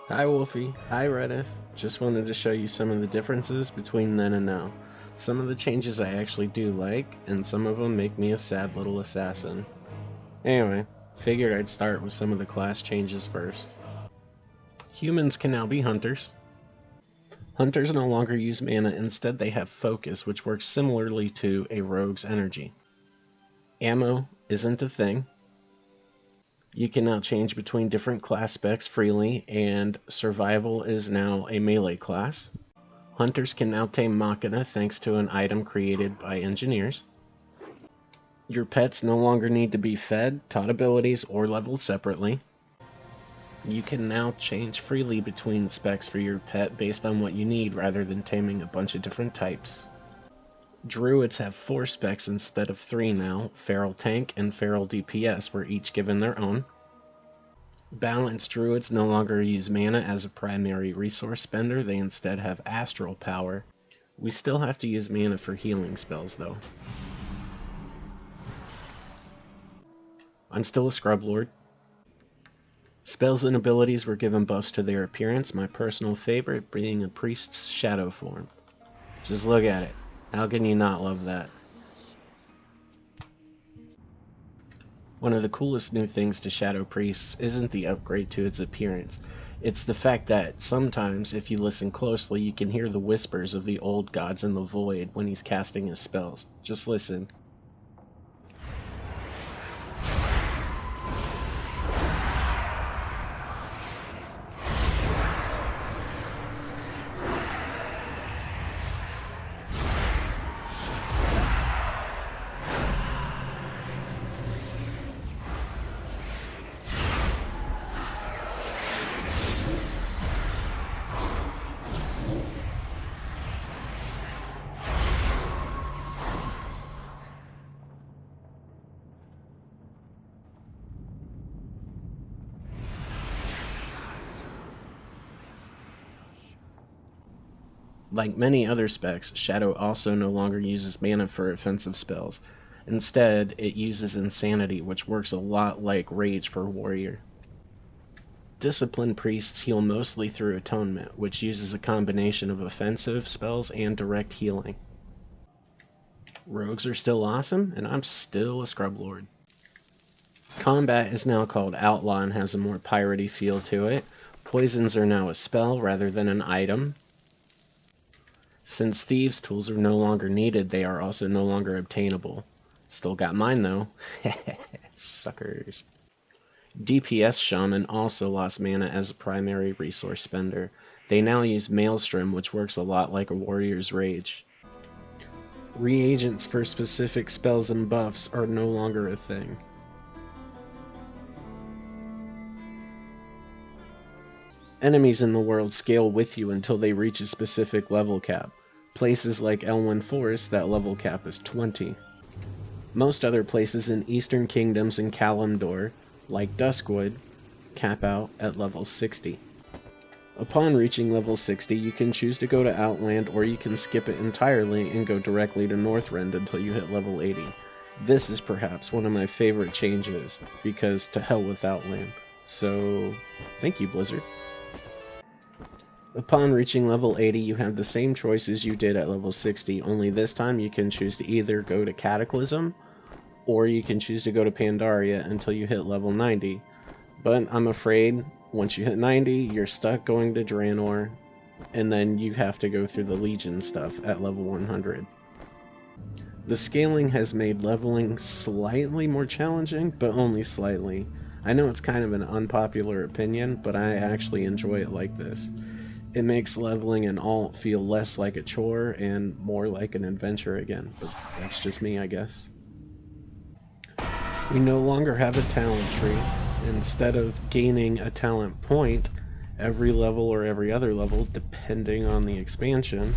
Hi Wolfy, hi Redith. Just wanted to show you some of the differences between then and now. Some of the changes I actually do like, and some of them make me a sad little assassin. Anyway, figured I'd start with some of the class changes first. Humans can now be hunters. Hunters no longer use mana, instead they have focus, which works similarly to a rogue's energy. Ammo isn't a thing. You can now change between different class specs freely, and survival is now a melee class. Hunters can now tame Machina thanks to an item created by engineers. Your pets no longer need to be fed, taught abilities, or leveled separately. You can now change freely between specs for your pet based on what you need rather than taming a bunch of different types. Druids have 4 specs instead of 3 now. Feral Tank and Feral DPS were each given their own. Balanced Druids no longer use mana as a primary resource spender, they instead have astral power. We still have to use mana for healing spells though. I'm still a Scrub Lord. Spells and abilities were given buffs to their appearance, my personal favorite being a priest's shadow form. Just look at it. How can you not love that? One of the coolest new things to Shadow Priests isn't the upgrade to its appearance. It's the fact that sometimes, if you listen closely, you can hear the whispers of the old gods in the void when he's casting his spells. Just listen. Like many other specs, Shadow also no longer uses mana for offensive spells. Instead, it uses Insanity, which works a lot like Rage for Warrior. Disciplined Priests heal mostly through Atonement, which uses a combination of offensive spells and direct healing. Rogues are still awesome, and I'm still a Scrub Lord. Combat is now called Outlaw and has a more piratey feel to it. Poisons are now a spell rather than an item. Since Thieves' tools are no longer needed, they are also no longer obtainable. Still got mine though. Suckers. DPS Shaman also lost mana as a primary resource spender. They now use Maelstrom, which works a lot like a Warrior's Rage. Reagents for specific spells and buffs are no longer a thing. Enemies in the world scale with you until they reach a specific level cap. Places like Elwyn Forest, that level cap is 20. Most other places in Eastern Kingdoms and Kalimdor, like Duskwood, cap out at level 60. Upon reaching level 60, you can choose to go to Outland, or you can skip it entirely and go directly to Northrend until you hit level 80. This is perhaps one of my favorite changes, because to hell with Outland. So, thank you, Blizzard. Upon reaching level 80, you have the same choices you did at level 60, only this time you can choose to either go to Cataclysm, or you can choose to go to Pandaria until you hit level 90. But I'm afraid, once you hit 90, you're stuck going to Draenor, and then you have to go through the Legion stuff at level 100. The scaling has made leveling slightly more challenging, but only slightly. I know it's kind of an unpopular opinion, but I actually enjoy it like this. It makes leveling an alt feel less like a chore and more like an adventure again, but that's just me, I guess. We no longer have a talent tree. Instead of gaining a talent point every level or every other level, depending on the expansion,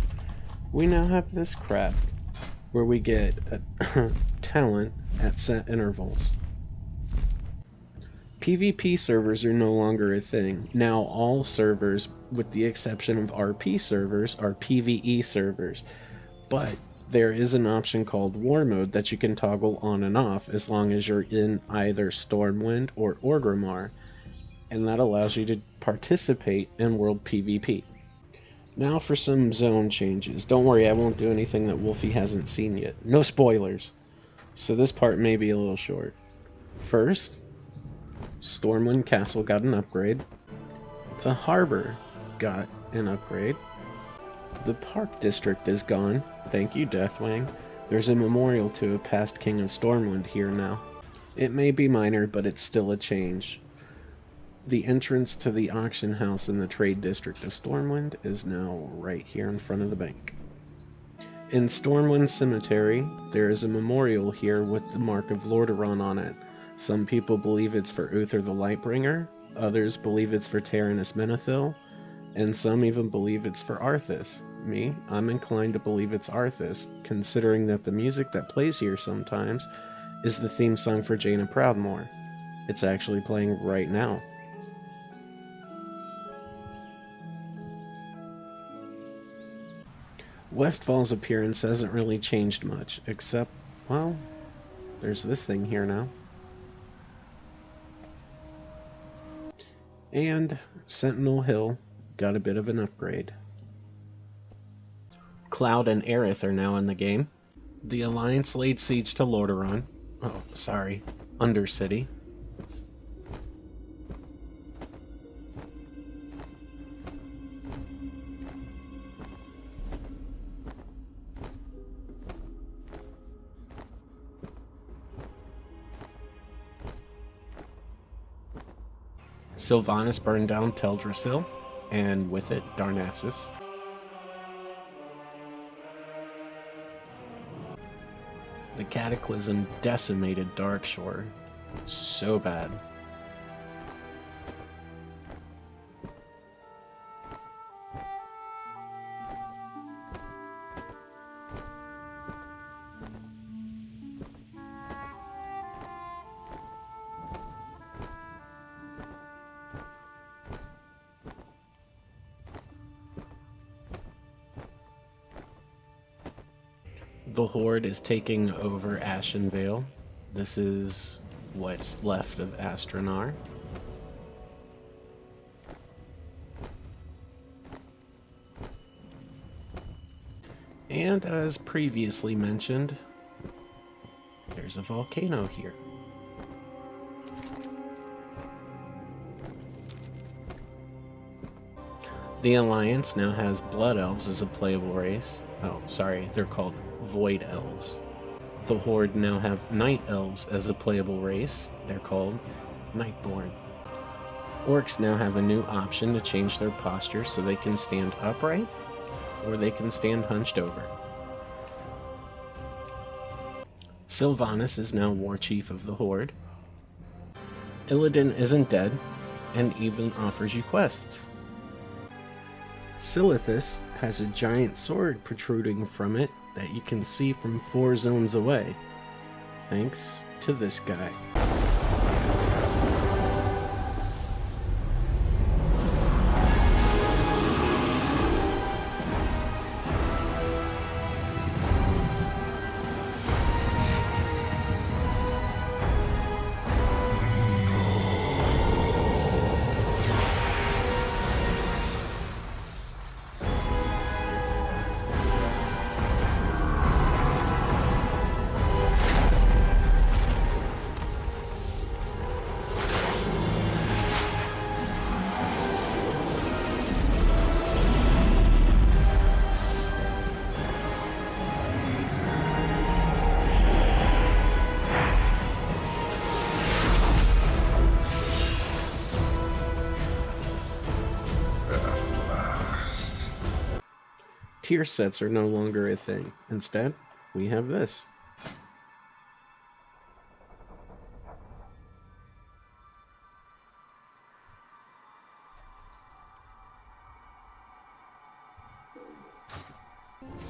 we now have this crap where we get a talent at set intervals. PvP servers are no longer a thing. Now all servers, with the exception of RP servers, are PvE servers. But there is an option called War Mode that you can toggle on and off as long as you're in either Stormwind or Orgrimmar. And that allows you to participate in World PvP. Now for some zone changes. Don't worry, I won't do anything that Wolfy hasn't seen yet. No spoilers. So this part may be a little short. First, Stormwind Castle got an upgrade. The harbor got an upgrade. The Park District is gone. Thank you, Deathwing. There's a memorial to a past king of Stormwind here now. It may be minor, but it's still a change. The entrance to the auction house in the trade district of Stormwind is now right here in front of the bank. In Stormwind Cemetery, there is a memorial here with the mark of Lordaeron on it. Some people believe it's for Uther the Lightbringer, others believe it's for Taranis Menethil, and some even believe it's for Arthas. Me, I'm inclined to believe it's Arthas, considering that the music that plays here sometimes is the theme song for Jaina Proudmoore. It's actually playing right now. Westfall's appearance hasn't really changed much, except, well, there's this thing here now. And Sentinel Hill got a bit of an upgrade. Cloud and Aerith are now in the game. The Alliance laid siege to Lordaeron. Oh, sorry, Undercity. Sylvanas burned down Teldrassil, and with it, Darnassus. The Cataclysm decimated Darkshore. So bad. The Horde is taking over Ashenvale. This is what's left of Astranar. And as previously mentioned, there's a volcano here. The Alliance now has Blood Elves as a playable race. Oh, sorry, they're called Void Elves. The Horde now have Night Elves as a playable race. They're called Nightborn. Orcs now have a new option to change their posture so they can stand upright, or they can stand hunched over. Sylvanas is now War Chief of the Horde. Illidan isn't dead, and even offers you quests. Silithus has a giant sword protruding from it that you can see from 4 zones away, thanks to this guy. Tier sets are no longer a thing. Instead, we have this.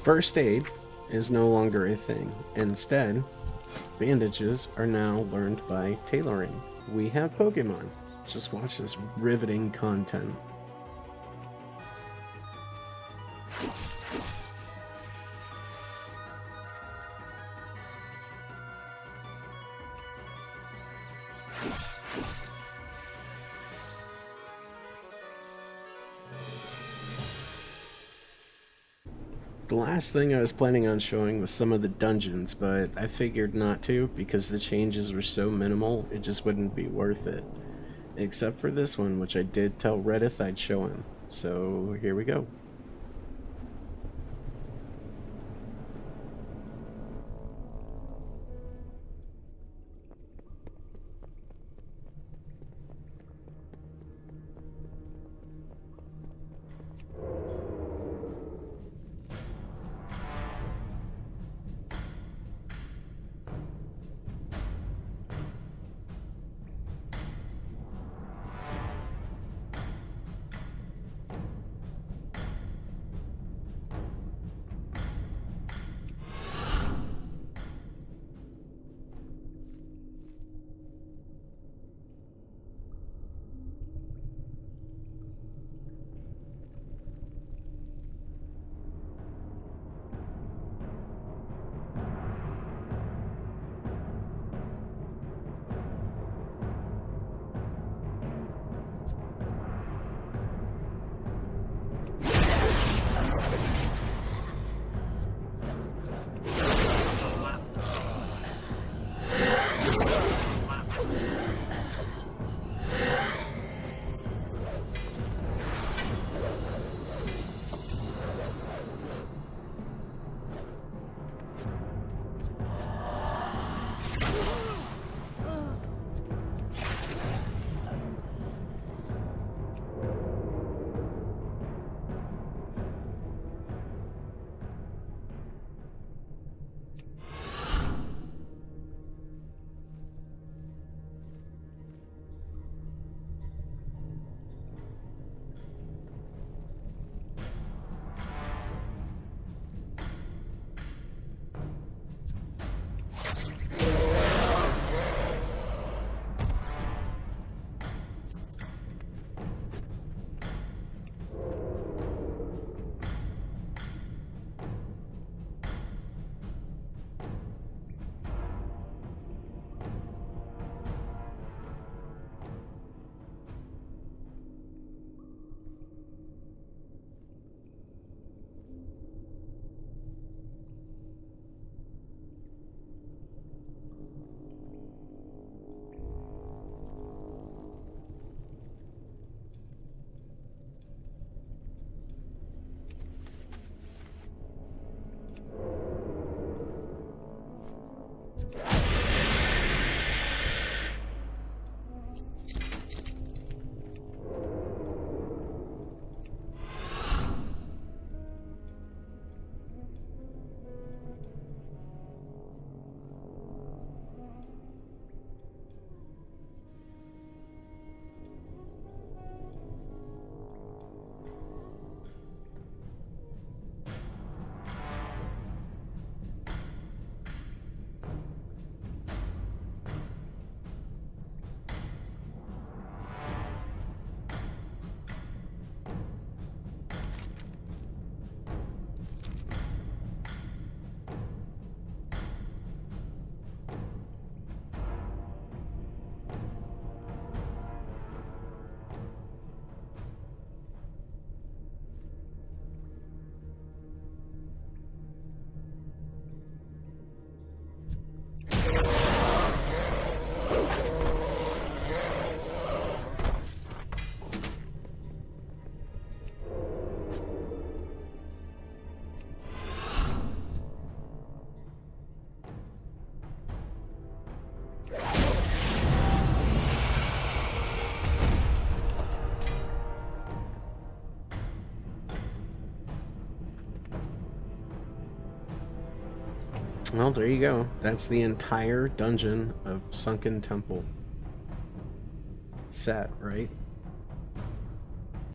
First aid is no longer a thing. Instead, bandages are now learned by tailoring. We have Pokemon. Just watch this riveting content. The last thing I was planning on showing was some of the dungeons, but I figured not to because the changes were so minimal it just wouldn't be worth it. Except for this one, which I did tell Redith I'd show him. So here we go. Well, there you go. That's the entire dungeon of Sunken Temple. Set, right?